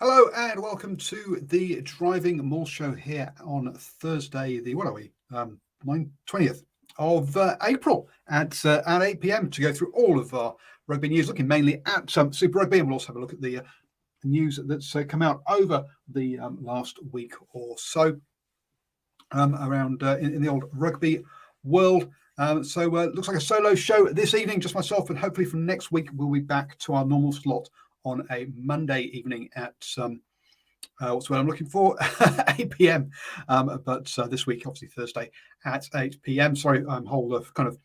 Hello and welcome to the DrivingMaul show here on Thursday, the 20th of April at 8 p.m. to go through all of our rugby news, looking mainly at Super Rugby, and we'll also have a look at the news that's come out over the last week or so around in the old rugby world. So it looks like a solo show this evening, just myself, and hopefully from next week we'll be back to our normal slot on a Monday evening at what's what I'm looking for, 8 p.m. But this week, obviously Thursday at 8 p.m. Sorry, whole kind of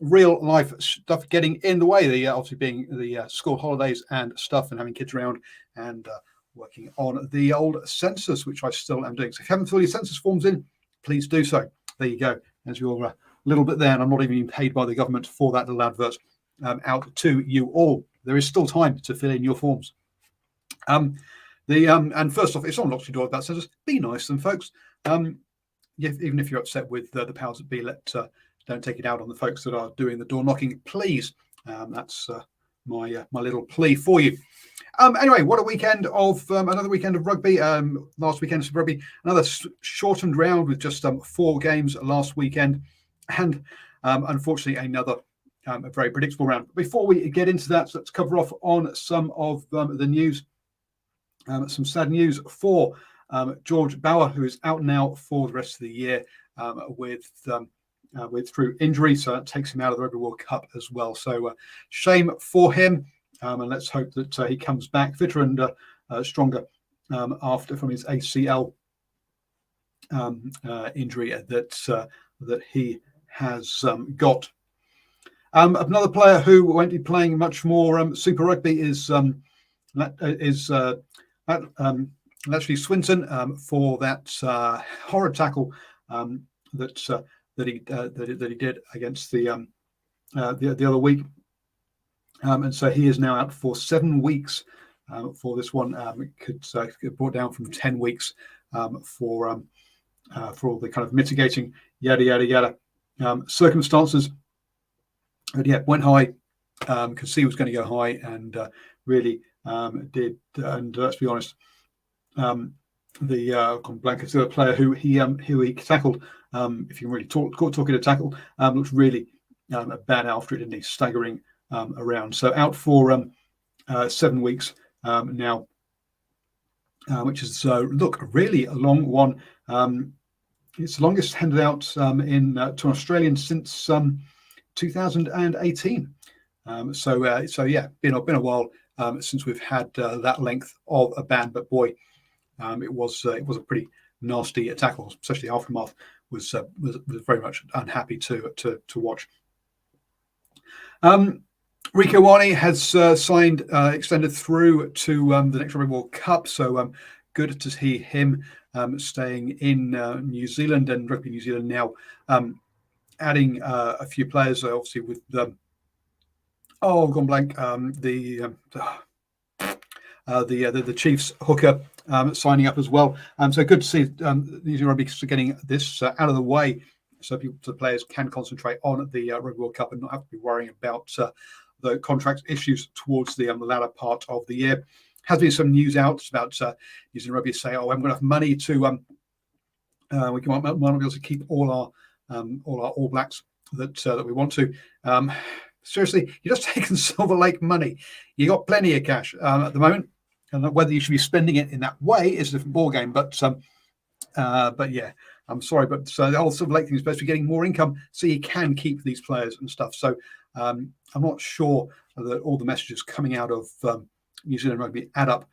real life stuff getting in the way. The obviously being the school holidays and stuff, and having kids around, and working on the old census, which I still am doing. So if you haven't filled your census forms in, please do so. There you go. There's your little bit there, and I'm not even paid by the government for that little advert out to you all. There is still time to fill in your forms. And first off, if someone knocks your door about census, be nice to them, folks. Even if you're upset with the powers that be, don't take it out on the folks that are doing the door knocking, please. That's my little plea for you. Anyway, what a weekend of another weekend of rugby. Last weekend of rugby, another shortened round with just 4 games last weekend, and unfortunately another a very predictable round. Before we get into that, let's cover off on some of the news. Some sad news for George Bauer, who is out now for the rest of the year with through injury, so that takes him out of the Rugby World Cup as well. So shame for him, and let's hope that he comes back fitter and stronger after from his ACL injury that he has got. Another player who won't be playing much more Super Rugby is Leslie Swinton for that horrid tackle that he did against the other week, and so he is now out for 7 weeks for this one. It could get brought down from 10 weeks for all the kind of mitigating yada circumstances. But yeah, went high. Could see it was going to go high, and really did. And let's be honest, the Blanca player who he tackled, if you can really talking a tackle, looked really bad after it, didn't he? Staggering around. So out for 7 weeks now, which is look really a long one. It's the longest handed out to an Australian since 2018. So yeah, been a while since we've had that length of a ban. But boy, it was a pretty nasty tackle. Especially the aftermath was very much unhappy to watch. Rico Wani has signed extended through to the next Rugby World Cup. So good to see him staying in New Zealand, and Rugby New Zealand now adding a few players, obviously with gone blank. The Chiefs hooker signing up as well. So good to see New Zealand Rugby getting this out of the way, so the players can concentrate on the Rugby World Cup and not have to be worrying about the contract issues towards the latter part of the year. Has been some news out about New Zealand Rugby say, "Oh, we haven't got enough money to we might not be able to keep all our All Blacks that we want to." Seriously, you're just taking Silver Lake money. You got plenty of cash at the moment, and whether you should be spending it in that way is a different ballgame. But yeah, I'm sorry, but the whole Silver Lake thing is supposed to be getting more income so you can keep these players and stuff. So I'm not sure that all the messages coming out of New Zealand Rugby add up,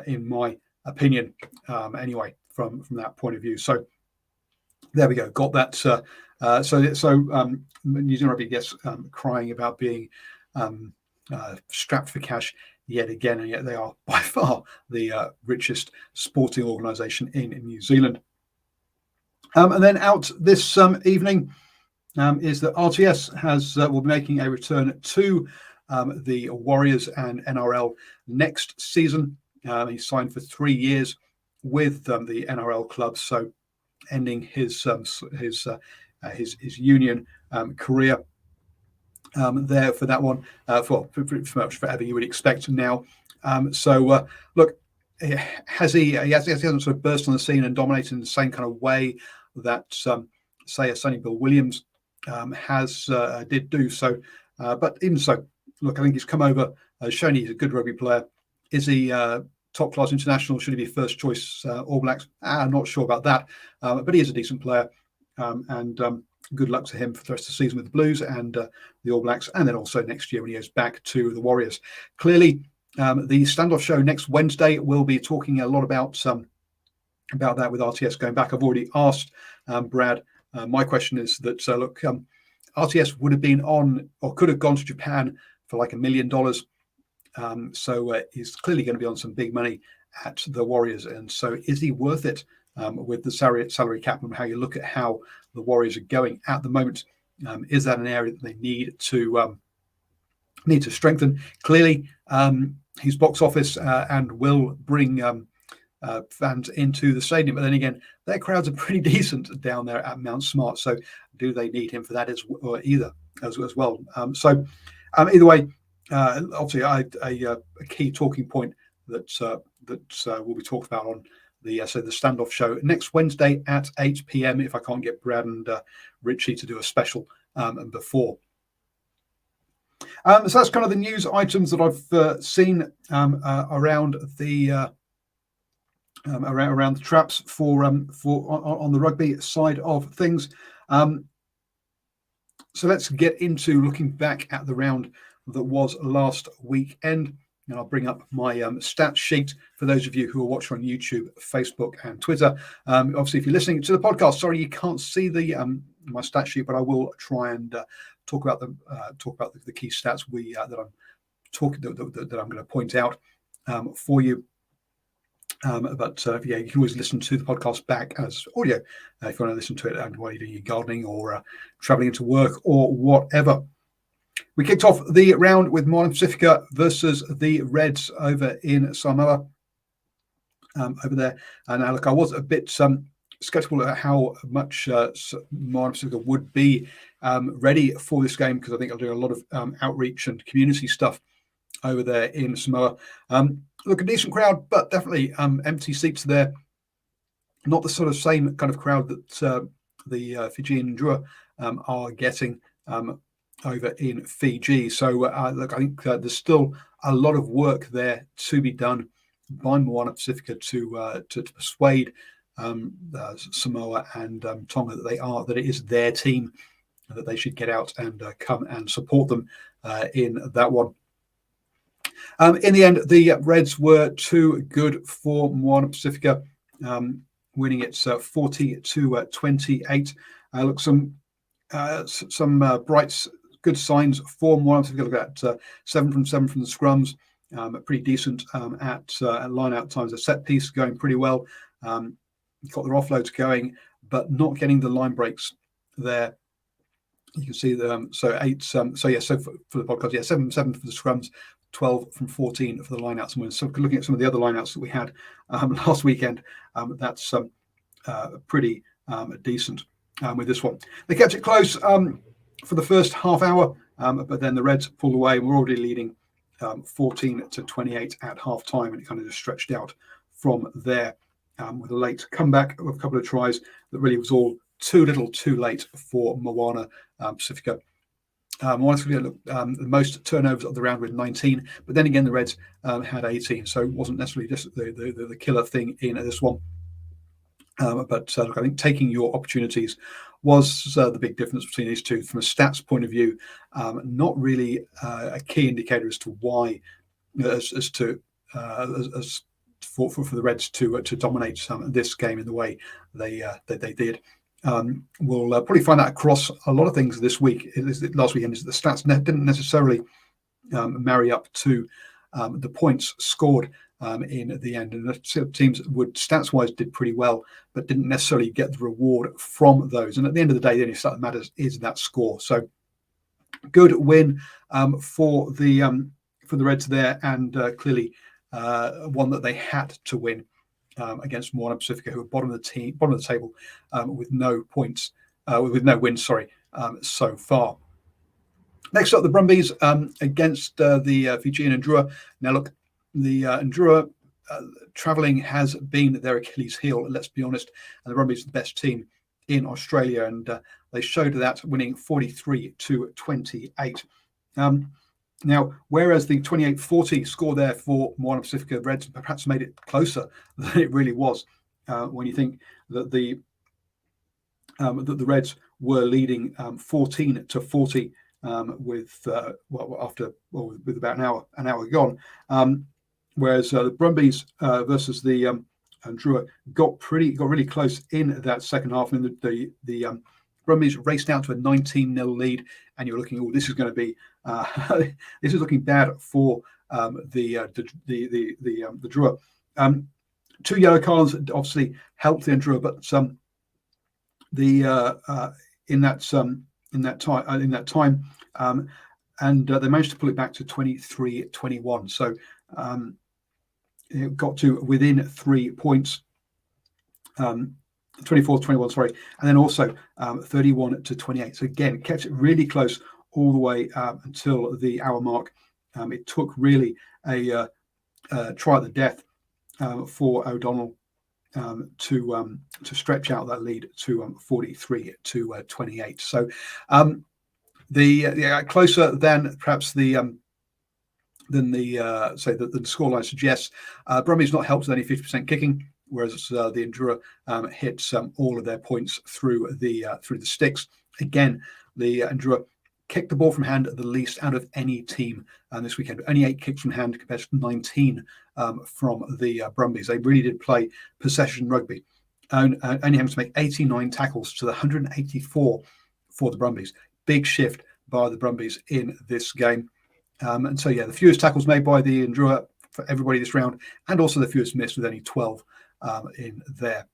in my opinion. Anyway, from that point of view. So there we go. Got that. So New Zealand Rugby, yes, crying about being strapped for cash yet again, and yet they are by far the richest sporting organisation in New Zealand. And then out this evening is that RTS will be making a return to the Warriors and NRL next season. He signed for 3 years with the NRL club, so ending his union career there for that one for forever, you would expect now. So look, has he hasn't sort of burst on the scene and dominated in the same kind of way that say a Sonny Bill Williams did do so. But even so, look, I think he's come over, shown he's a good rugby player. Is he top class international? Should he be first choice All Blacks? I'm not sure about that, but he is a decent player, and good luck to him for the rest of the season with the Blues and the All Blacks, and then also next year when he goes back to the Warriors. Clearly, the standoff show next Wednesday, we'll be talking a lot about that with RTS going back. I've already asked Brad. My question is that look, RTS would have been on or could have gone to Japan for like $1 million. So he's clearly going to be on some big money at the Warriors. And so is he worth it with the salary cap and how you look at how the Warriors are going at the moment? Is that an area that they need to strengthen? Clearly, his box office and will bring fans into the stadium. But then again, their crowds are pretty decent down there at Mount Smart. So do they need him for that as well? Either way, obviously a key talking point that will be talked about on the standoff show next Wednesday at 8 p.m. if I can't get Brad and Richie to do a special before. So that's kind of the news items that I've seen around the around the traps for on the rugby side of things. So let's get into looking back at the round that was last weekend. And I'll bring up my stats sheet for those of you who are watching on YouTube, Facebook, and Twitter. Obviously, if you're listening to the podcast, sorry you can't see the my stat sheet, but I will try and talk about the key stats that I'm going to point out for you. But you can always listen to the podcast back as audio if you want to listen to it and while you're doing your gardening or traveling into work or whatever. We kicked off the round with Moana Pacifica versus the Reds over in Samoa over there. And look, I was a bit skeptical at how much Moana Pacifica would be ready for this game, because I think I'll do a lot of outreach and community stuff over there in Samoa. Look, a decent crowd, but definitely empty seats there. Not the sort of same kind of crowd that the Fijian Drua are getting over in Fiji. So look, I think there's still a lot of work there to be done by Moana Pacifica to persuade Samoa and Tonga that it is their team, that they should get out and come and support them in that one. In the end, the Reds were too good for Moana Pacifica, winning it 40-28. Look, some bright, good signs for Moana Pacifica. Look at 7 from 7 from the scrums, pretty decent at line-out times. A set piece going pretty well. Got their offloads going, but not getting the line breaks there. You can see them. So 8. So for the podcast, 7 from 7 for the scrums. 12 from 14 for the lineouts. And we're looking at some of the other lineouts that we had last weekend. That's pretty decent with this one. They kept it close for the first half hour, but then the Reds pulled away. We're already leading 14-28 at half time, and it kind of just stretched out from there with a late comeback of a couple of tries that really was all too little too late for Moana Pacifica. The most turnovers of the round with 19, but then again the Reds had 18, so it wasn't necessarily just the killer thing in this one. But look, I think taking your opportunities was the big difference between these two. From a stats point of view, not really a key indicator as to why, for the Reds to dominate this game in the way they did. We'll probably find that across a lot of things this week. Last weekend is the stats didn't necessarily marry up to the points scored in the end, and the teams stats-wise did pretty well, but didn't necessarily get the reward from those. And at the end of the day, the only stat that matters is that score. So good win for the Reds there, and clearly one that they had to win. Against Moana Pacifica, who are bottom of the table with no points, with no wins, so far. Next up, the Brumbies against the Fijian Ndrua. Now, look, the Ndrua travelling has been their Achilles heel, let's be honest, and the Brumbies are the best team in Australia, and they showed that, winning 43-28. Now, whereas the 28-40 score there for Moana Pacifica Reds perhaps made it closer than it really was, when you think that the Reds were leading 14-40 with about an hour gone, whereas the Brumbies versus the Drua got really close in that second half, and the Brumbies raced out to a 19-0 lead, and you're looking, this is going to be this is looking bad for the Drua. 2 yellow cards obviously helped the Drua, but in that time, and they managed to pull it back to 23-21. So it got to within 3 points, 24-21, sorry, and then also 31-28. So again, kept it really close all the way until the hour mark. It took really a try at the death for O'Donnell to stretch out that lead to 43-28. So the closer than perhaps the scoreline suggests. Brumbies not helped with any 50% kicking, whereas the Endura hits all of their points through the sticks. Again, the Endura kicked the ball from hand the least out of any team this weekend. Only 8 kicks from hand compared to 19 from the Brumbies. They really did play possession rugby, only having to make 89 tackles to the 184 for the Brumbies. Big shift by the Brumbies in this game. And so, the fewest tackles made by the Endura for everybody this round, and also the fewest missed with only 12 in there.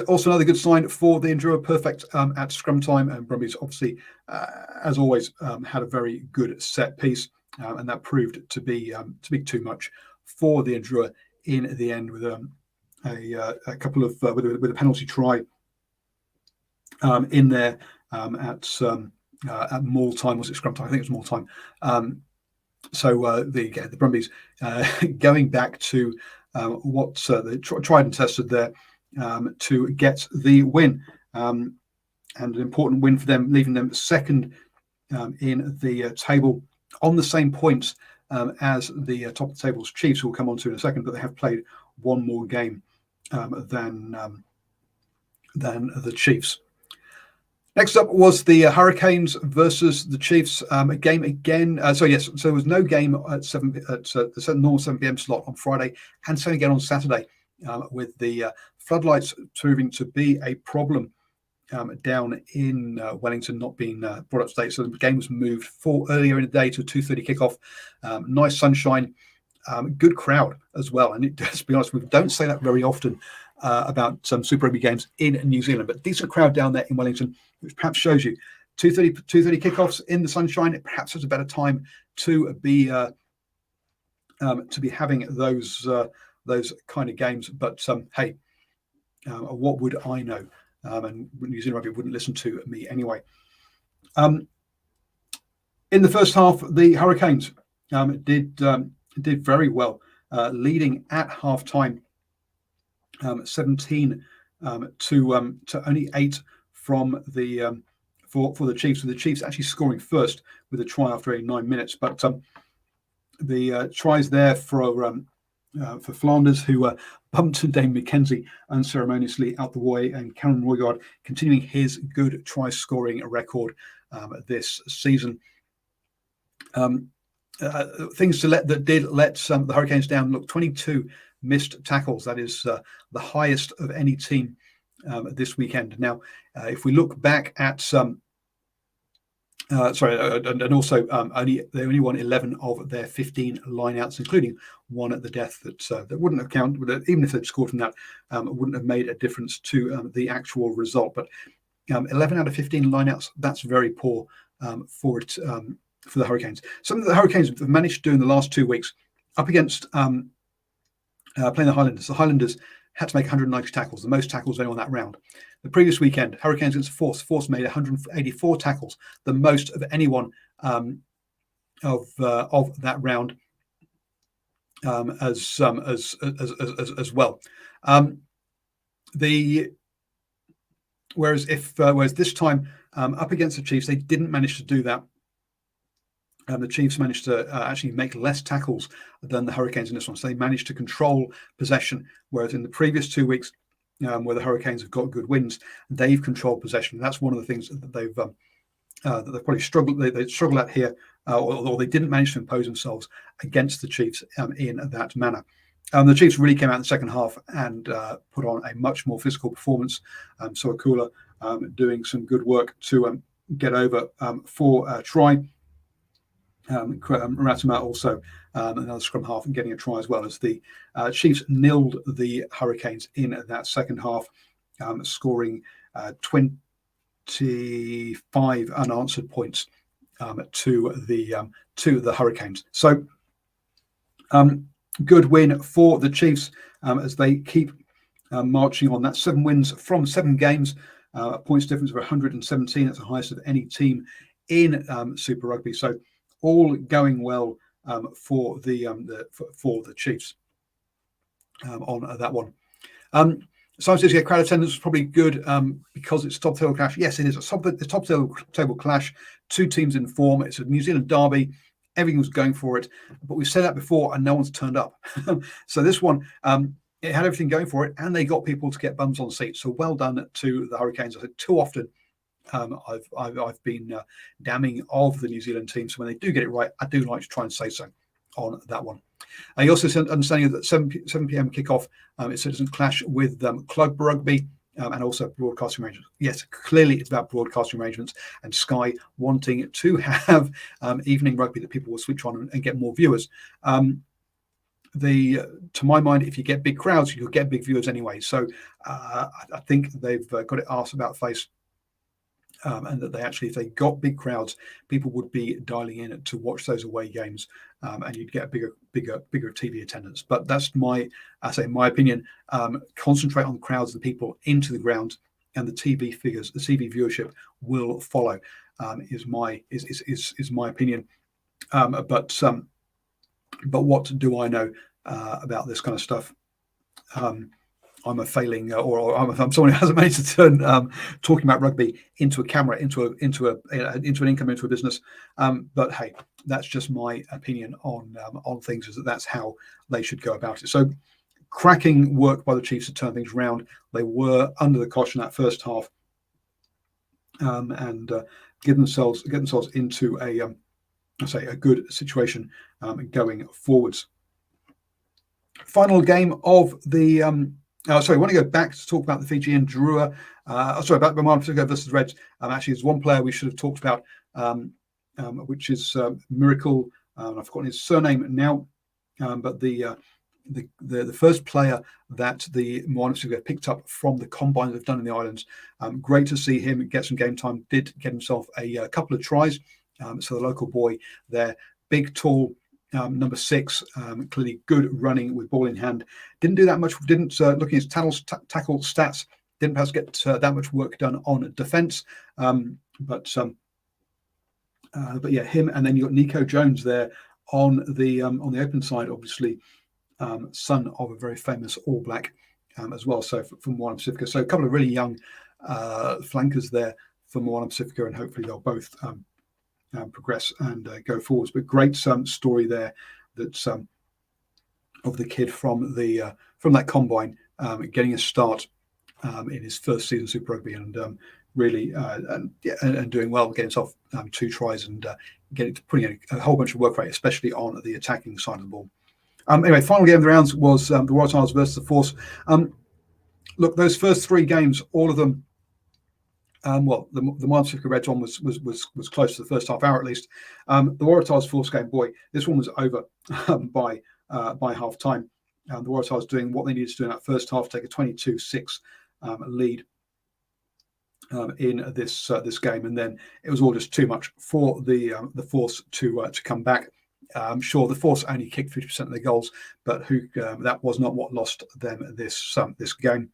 Also another good sign for the Endura, perfect at scrum time, and Brumbies obviously, as always, had a very good set piece, and that proved to be too much for the Endura in the end, with a couple of with a penalty try in there at Maul time. Was it scrum time? I think it was Maul time. So the Brumbies going back to what they tried and tested there to get the win, and an important win for them, leaving them second in the table on the same points as the top of the table's Chiefs, who we'll come on to in a second, but they have played one more game than the Chiefs. Next up was the Hurricanes versus the Chiefs, a game again. So there was no game at the normal 7 p.m. slot on Friday, and same again on Saturday, with the floodlights proving to be a problem down in Wellington, not being brought up to date. So the game was moved earlier in the day to a 2:30 kickoff. Nice sunshine, good crowd as well. And to be honest, we don't say that very often about some Super Rugby games in New Zealand, but decent crowd down there in Wellington, which perhaps shows you 2:30 kickoffs in the sunshine. It perhaps was a better time to be having those kind of games. But hey, what would I know? And New Zealand Rugby wouldn't listen to me anyway. In the first half, the Hurricanes did very well, leading at half time, 17 to only 8 from the for the Chiefs. And the Chiefs actually scoring first with a try after 9 minutes. But the tries there for Flanders, who bumped Dane McKenzie unceremoniously out the way, and Cameron Roygaard continuing his good try-scoring record this season. Things that did let the Hurricanes down. Look, 22 missed tackles. That is the highest of any team this weekend. Now, if we look back at and also they only won 11 of their 15 lineouts, including one at the death that wouldn't have counted. Even if they'd scored from that, wouldn't have made a difference to the actual result. But 11 out of 15 lineouts, that's very poor for the Hurricanes. Something that the Hurricanes have managed to do in the last 2 weeks, up against playing the Highlanders. The Highlanders had to make 190 tackles, the most tackles only on that round. The previous weekend, Hurricanes against Force. Force made 184 tackles, the most of anyone of that round. as well. Whereas this time up against the Chiefs, they didn't manage to do that. The Chiefs managed to actually make less tackles than the Hurricanes in this one, so they managed to control possession. Whereas in the previous 2 weeks, where the Hurricanes have got good wins, they've controlled possession. That's one of the things that they've probably struggled. They struggled at here, or they didn't manage to impose themselves against the Chiefs in that manner. The Chiefs really came out in the second half and put on a much more physical performance. So Akula doing some good work to get over for a try. Ratama also another scrum half and getting a try, as well as the Chiefs nilled the Hurricanes in that second half, scoring 25 unanswered points to the Hurricanes. So good win for the Chiefs as they keep marching on. That 7 wins from 7 games, points difference of 117. That's the highest of any team in Super Rugby. So all going well for the Chiefs on that one. Simon says, crowd attendance was probably good because it's a top table clash. Yes, it is a top table clash. 2 teams in form. It's a New Zealand derby. Everything was going for it, but we've said that before, and no one's turned up. So this one, it had everything going for it, and they got people to get bums on seats. So well done to the Hurricanes. I said too often I've been damning of the New Zealand team. So when they do get it right, I do like to try and say so on that one. I also said understanding that 7 p.m. kickoff, it doesn't clash with club rugby and also broadcasting arrangements. Yes, clearly it's about broadcasting arrangements and Sky wanting to have evening rugby that people will switch on and get more viewers. To my mind, if you get big crowds, you'll get big viewers anyway. So I think they've got it arse about face. And that they actually, if they got big crowds, people would be dialing in to watch those away games, and you'd get a bigger TV attendance. But that's my opinion. Concentrate on crowds, the people into the ground, and the TV figures, the TV viewership will follow. Is my opinion. But what do I know about this kind of stuff? I'm a failing, or I'm someone who hasn't managed to turn talking about rugby into a camera, into an income, into a business. But hey, that's just my opinion on things. Is that's how they should go about it. So, cracking work by the Chiefs to turn things around. They were under the cosh in that first half, and get themselves into a good situation going forwards. Final game of the. I want to go back to talk about the Fijian Drua. About Moana Pacifica versus Reds. Actually, there's one player we should have talked about, which is Miracle. I've forgotten his surname now, but the first player that the Moana Pacifica picked up from the combine they've done in the islands. Great to see him get some game time. Did get himself a couple of tries. So the local boy there, big, tall. Number 6, clearly good running with ball in hand. Didn't do that much. Didn't looking at his tackle stats. Didn't perhaps get that much work done on defence. But yeah, him, and then you got Nico Jones there on the open side. Obviously, son of a very famous All Black as well. So from Moana Pacifica. So a couple of really young flankers there for Moana Pacifica, and hopefully they'll both. Progress and go forwards. But great story there that's of the kid from that combine getting a start in his first season Super Rugby, and really and doing well, getting himself 2 tries and putting a whole bunch of work rate, especially on the attacking side of the ball. Anyway, final game of the rounds was the Waratahs versus the Force. Look, those first 3 games, all of them. The Moana Pacifica Reds one was close to the first half hour at least. The Waratahs Force game, boy, this one was over by half time. The Waratahs doing what they needed to do in that first half, take a 22-6 lead in this game, and then it was all just too much for the Force to come back. I'm sure the Force only kicked 50% of their goals, but that was not what lost them this game.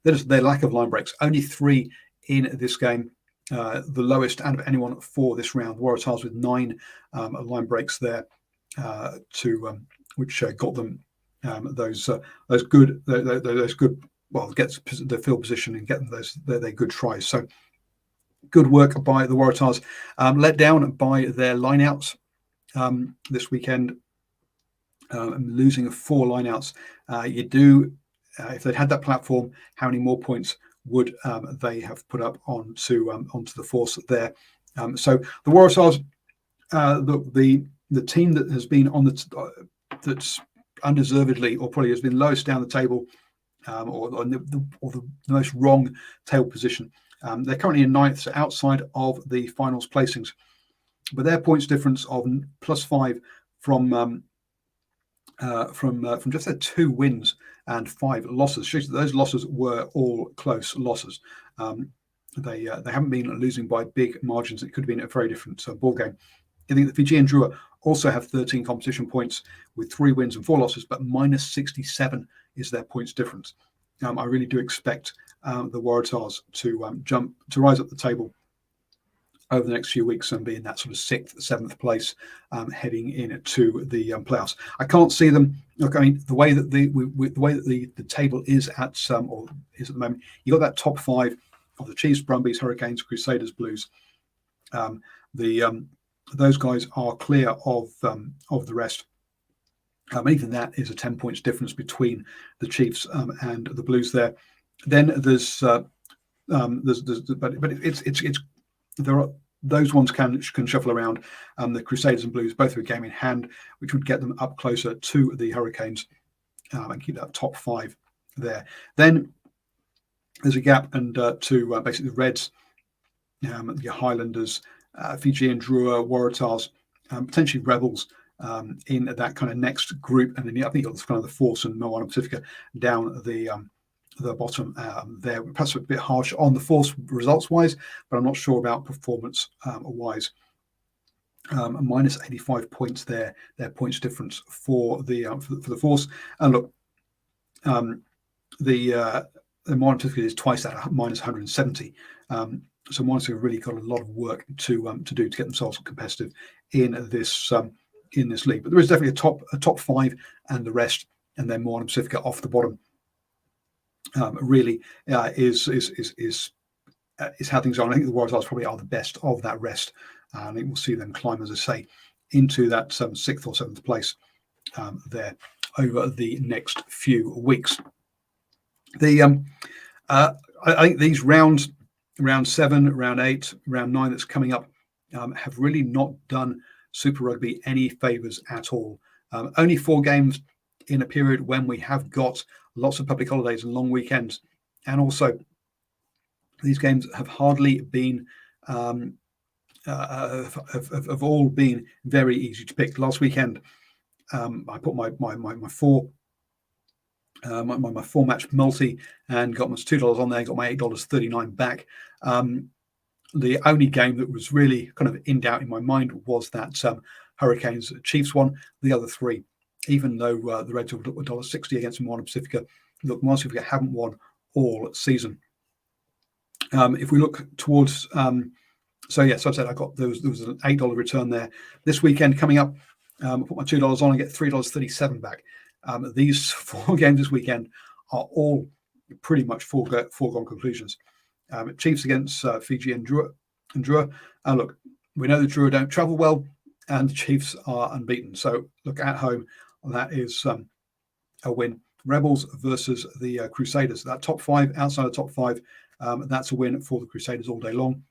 Their lack of line breaks, only 3 in this game, the lowest out of anyone for this round. Waratahs with 9 line breaks there. which got them those good well, get the field position and get them their good tries. So good work by the Waratahs. Let down by their lineouts this weekend, losing 4 lineouts. You do, if they'd had that platform, how many more points would they have put up onto the force there? So the Waratahs, the team that has been on that's undeservedly, or probably has been lowest down the table, or the most wrong table position. They're currently in 9th, so outside of the finals placings, but their points difference of +5 from just their 2 wins and 5 losses shows that those losses were all close losses. They haven't been losing by big margins. It could have been a very different ball game. I think the Fijian Drua also have 13 competition points with 3 wins and 4 losses, but -67 is their points difference. I really do expect the Waratahs to rise up the table over the next few weeks and be in that sort of 6th, 7th place heading into the playoffs. I can't see them. Look, I mean, the way that the table is at or is at the moment, you got that top 5 of the Chiefs, Brumbies, Hurricanes, Crusaders, Blues. Those guys are clear of the rest. Even that is a 10 points difference between the Chiefs and the Blues there. Then there's but it's there are those ones can shuffle around. The Crusaders and Blues both have a game in hand, which would get them up closer to the Hurricanes and keep that top 5 there. Then there's a gap and to basically the Reds, the Highlanders, Fijian Drua, Waratahs, potentially Rebels in that kind of next group, and then I think you've got this kind of the Force and Moana Pacifica down the bottom there. Perhaps a bit harsh on the Force results wise, but I'm not sure about performance wise. -85 points there, their points difference for the Force. And look, the Moana Pacifica is twice that, -170. So Moana have really got a lot of work to do to get themselves competitive in this league. But there is definitely a top 5 and the rest, and then Moana Pacifica off the bottom. Really is how things are. And I think the Waratahs probably are the best of that rest. I think we'll see them climb, as I say, into that 6th or 7th place there over the next few weeks. I think these round 7, round 8, round 9 that's coming up have really not done Super Rugby any favours at all. Only 4 games in a period when we have got lots of public holidays and long weekends, and also these games have hardly been have all been very easy to pick. Last weekend, I put my 4 match multi and got my $2 on there, got my $8.39 back. The only game that was really kind of in doubt in my mind was that Hurricanes Chiefs one. The other 3, even though the Reds were $1.60 against Moana Pacifica, look, Moana Pacifica haven't won all season. If we look towards, so yes, I said I got there was an $8 return there. This weekend coming up, I put my $2 on and get $3.37 back. These 4 games this weekend are all pretty much foregone conclusions. Chiefs against Fiji and Drua. And look, we know the Drua don't travel well, and the Chiefs are unbeaten. So look, at home, that is a win. Rebels versus the Crusaders. That top 5, outside the top 5, that's a win for the Crusaders all day long.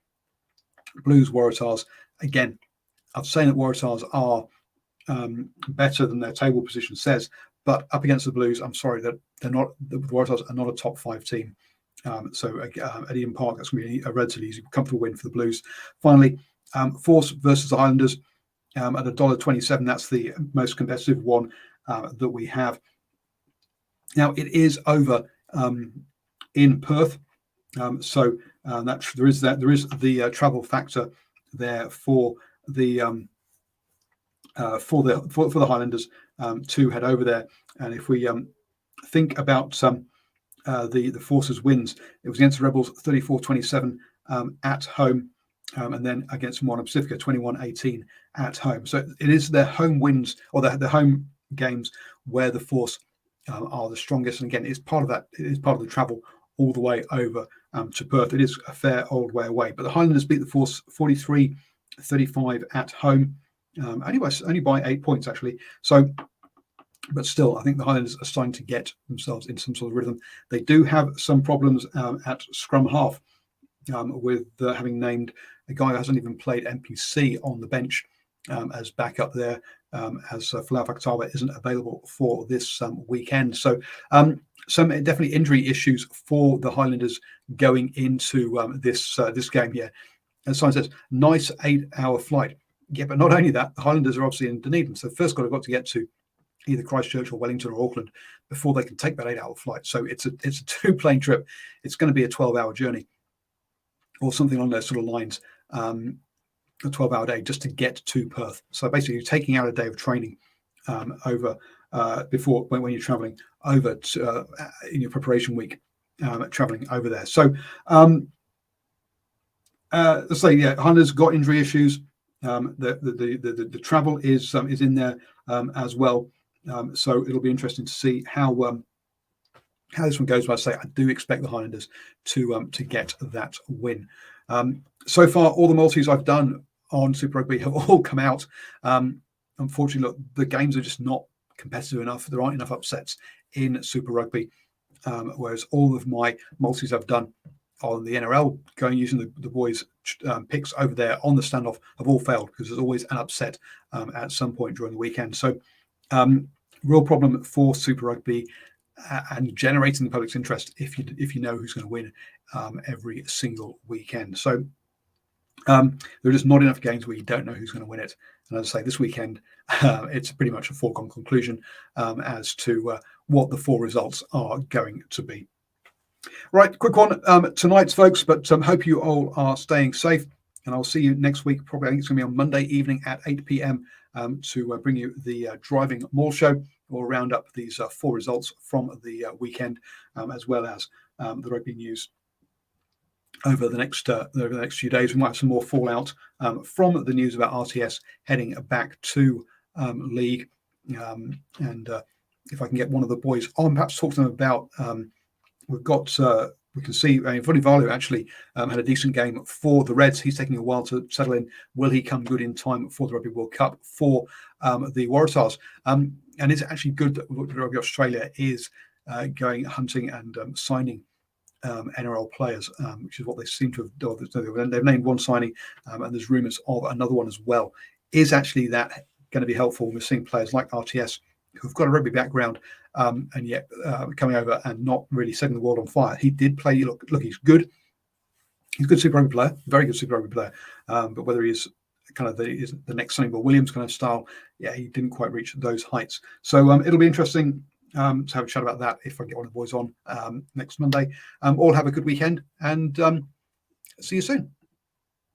Blues, Waratahs. Again, I'm saying that Waratahs are better than their table position says, but up against the Blues, I'm sorry that they're not. The Waratahs are not a top 5 team. So at Eden Park, that's going to be a relatively easy, comfortable win for the Blues. Finally, Force versus the Highlanders at $1.27. That's the most competitive one that we have. Now it is over in Perth, so that there is the travel factor there for the Highlanders to head over there. And if we think about the Forces wins, it was against the Rebels 34-27 at home. and then against Moana Pacifica 21-18 at home. So it is their home wins, or their home games, where the Force are the strongest. And again, it's part of that. It is part of the travel all the way over to Perth. It is a fair old way away. But the Highlanders beat the Force 43-35 at home, only by 8 points actually. So, but still, I think the Highlanders are starting to get themselves into some sort of rhythm. They do have some problems at scrum half, with having named a guy who hasn't even played NPC on the bench as backup there, as Falau Fakatawa isn't available for this weekend. So some definitely injury issues for the Highlanders going into this game here. As Simon says, nice 8-hour flight. Yeah, but not only that, the Highlanders are obviously in Dunedin. So first got to get to either Christchurch or Wellington or Auckland before they can take that 8-hour flight. So it's a 2-plane trip. It's going to be a 12-hour journey, or something along those sort of lines, a 12-hour day just to get to Perth. So basically, you're taking out a day of training over before when you're traveling over to, in your preparation week, traveling over there. So let's say, yeah, Hunter's got injury issues. The travel is in there as well. So it'll be interesting to see how this one goes. But I say I do expect the Highlanders to get that win. So far, all the multis I've done on Super Rugby have all come out. Unfortunately, look, the games are just not competitive enough. There aren't enough upsets in Super Rugby. Whereas all of my multis I've done on the NRL, going using the boys' picks over there on the standoff, have all failed because there's always an upset at some point during the weekend. So, real problem for Super Rugby and generating the public's interest if you know who's going to win every single weekend. So there are just not enough games where you don't know who's going to win it. And as I say, this weekend it's pretty much a foregone conclusion as to what the 4 results are going to be. Right, quick one tonight, folks, but hope you all are staying safe, and I'll see you next week. Probably I think it's going to be on Monday evening at 8 p.m. To bring you the DrivingMaul show. We'll round up these 4 results from the weekend, as well as the rugby news over the next few days. We might have some more fallout from the news about RTS heading back to league, and if I can get one of the boys on, perhaps talk to them about. We can see Vunivalu actually had a decent game for the Reds. He's taking a while to settle in. Will he come good in time for the Rugby World Cup for the Waratahs? And it's actually good that Rugby Australia is going hunting and signing NRL players, which is what they seem to have done. They've named one signing, and there's rumours of another one as well. Is actually that going to be helpful? We're seeing players like RTS who've got a rugby background, and yet coming over and not really setting the world on fire. He did play. Look, he's good. He's a good Super Rugby player, very good Super Rugby player. But whether he's kind of the next Sonny Bill Williams kind of style, yeah, he didn't quite reach those heights. So it'll be interesting to have a chat about that if I get one of the boys on next Monday. All have a good weekend, and see you soon.